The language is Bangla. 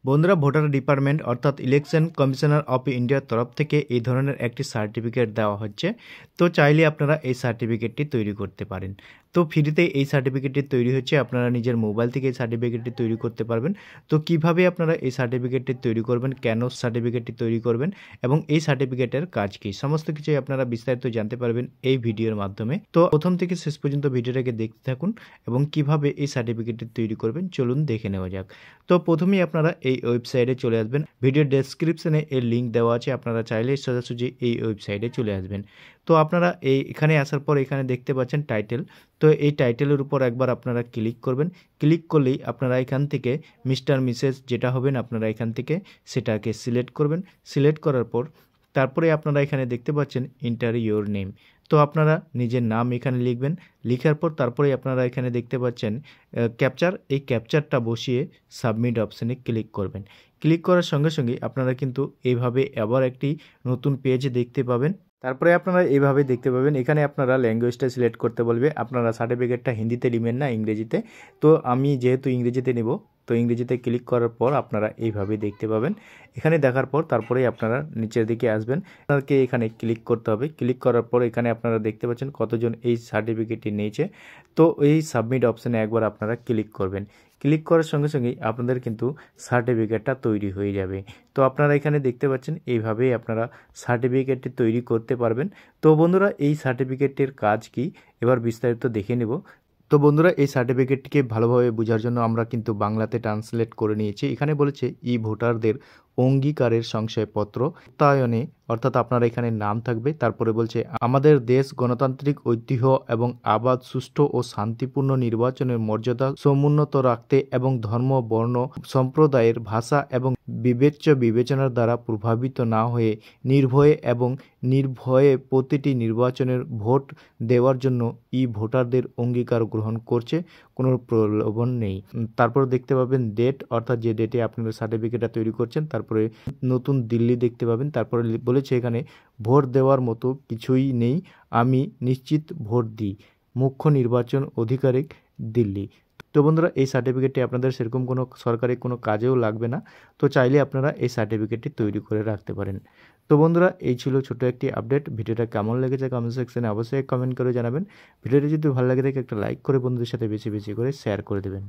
বন্ধুরা, ভোটার ডিপার্টমেন্ট অর্থাৎ ইলেকশন কমিশনার অফ ইন্ডিয়ার তরফ থেকে এই ধরনের একটি সার্টিফিকেট দেওয়া হচ্ছে। তো চাইলে আপনারা এই সার্টিফিকেটটি তৈরি করতে পারেন। তো ফ্রিতে এই সার্টিফিকেটটি তৈরি হচ্ছে, আপনারা নিজের মোবাইল থেকে এই সার্টিফিকেটটি তৈরি করতে পারবেন। তো কিভাবে আপনারা এই সার্টিফিকেটটি তৈরি করবেন, কেন সার্টিফিকেটটি তৈরি করবেন এবং এই সার্টিফিকেটের কাজ কী, সমস্ত কিছুই আপনারা বিস্তারিত জানতে পারবেন এই ভিডিওর মাধ্যমে। তো প্রথম থেকে শেষ পর্যন্ত ভিডিওটাকে দেখতে থাকুন এবং কিভাবে এই সার্টিফিকেটটি তৈরি করবেন চলুন দেখে নেওয়া যাক। তো প্রথমেই আপনারা এই ওয়েবসাইটে চলে আসবেন। ভিডিও ডেসক্রিপশনে এর লিঙ্ক দেওয়া আছে, আপনারা চাইলে সোজাসুজি এই ওয়েবসাইটে চলে আসবেন। তো আপনারা এখানে আসার পর এখানে দেখতে পাচ্ছেন টাইটেল। তো এই টাইটেলের উপর একবার আপনারা ক্লিক করবেন। ক্লিক করলেই আপনারা এখান থেকে মিস্টার মিসেস যেটা হবেন আপনারা এখান থেকে সেটাকে সিলেক্ট করবেন। সিলেক্ট করার পর তারপরে আপনারা এখানে দেখতে পাচ্ছেন এন্টার ইওর নেম। তো আপনারা নিজের নাম এখানে লিখবেন। লিখার পর তারপরে আপনারা এখানে দেখতে পাচ্ছেন ক্যাপচার, এই ক্যাপচারটা বসিয়ে সাবমিট অপশানে ক্লিক করবেন। ক্লিক করার সঙ্গে সঙ্গে আপনারা কিন্তু এইভাবে আবার একটি নতুন পেজ দেখতে পাবেন। তারপরে আপনারা এইভাবে দেখতে পাবেন, এখানে আপনারা ল্যাঙ্গুয়েজটা সিলেক্ট করতে বলবে। আপনারা সার্টিফিকেটটা হিন্দিতে নেবেন না ইংরেজিতে। তো আমি যেহেতু ইংরেজিতে নেব, তো ইংরেজিতে ক্লিক করার পর আপনারা এইভাবে দেখতে পাবেন। এখানে দেখার পর তারপরেই আপনারা নিচের দিকে আসবেন, আপনাকে এখানে ক্লিক করতে হবে। ক্লিক করার পর এখানে আপনারা দেখতে পাচ্ছেন কতজন এই সার্টিফিকেটটি নিয়েছে। তো এই সাবমিট অপশানে একবার আপনারা ক্লিক করবেন। ক্লিক করার সঙ্গে সঙ্গেই আপনাদের কিন্তু সার্টিফিকেটটা তৈরি হয়ে যাবে। তো আপনারা এখানে দেখতে পাচ্ছেন এইভাবেই আপনারা সার্টিফিকেটটি তৈরি করতে পারবেন। তো বন্ধুরা, এই সার্টিফিকেটের কাজ কি এবার বিস্তারিত দেখে নেব। তো বন্ধুরা, এই সার্টিফিকেটটিকে ভালোভাবে বোঝার জন্য আমরা কিন্তু বাংলাতে ট্রান্সলেট করে নিয়েছি। এখানে বলেছে ই ভোটারদের অঙ্গীকারের সংশয়পত্র সত্যায়নে, অর্থাৎ আপনার এখানে নাম থাকবে। তারপরে বলছে আমাদের দেশ গণতান্ত্রিক ঐতিহ্য এবং আবাদ সুষ্ঠু ও শান্তিপূর্ণ নির্বাচনের মর্যাদা সমুন্নত রাখতে এবং ধর্ম, বর্ণ, সম্প্রদায়ের, ভাষা এবং বিবেচ্য বিবেচনার দ্বারা প্রভাবিত না হয়ে নির্ভয়ে প্রতিটি নির্বাচনের ভোট দেওয়ার জন্য ই ভোটারদের অঙ্গীকার গ্রহণ করছে, কোনো প্রলোভন নেই। তারপর দেখতে পাবেন ডেট, অর্থাৎ যে ডেটে আপনারা সার্টিফিকেটটা তৈরি করছেন। তারপরে নতুন দিল্লি দেখতে পাবেন। তারপরে বলেছে এখানে ভোট দেওয়ার মতো কিছুই নেই, আমি নিশ্চিত ভোট দিই, মুখ্য নির্বাচন আধিকারিক, দিল্লি। তো বন্ধুরা, এই সার্টিফিকেটটি আপনাদের সেরকম কোনো সরকারি কোনো কাজেও লাগবে না। তো চাইলে আপনারা এই সার্টিফিকেটটি তৈরি করে রাখতে পারেন। তো বন্ধুরা, এই ছিল ছোটো একটি আপডেট। ভিডিওটা কেমন লেগেছে কমেন্ট সেকশনে অবশ্যই কমেন্ট করে জানাবেন। ভিডিওটি যদি ভালো লাগে থাকে একটা লাইক করে বন্ধুদের সাথে বেশি বেশি করে শেয়ার করে দেবেন।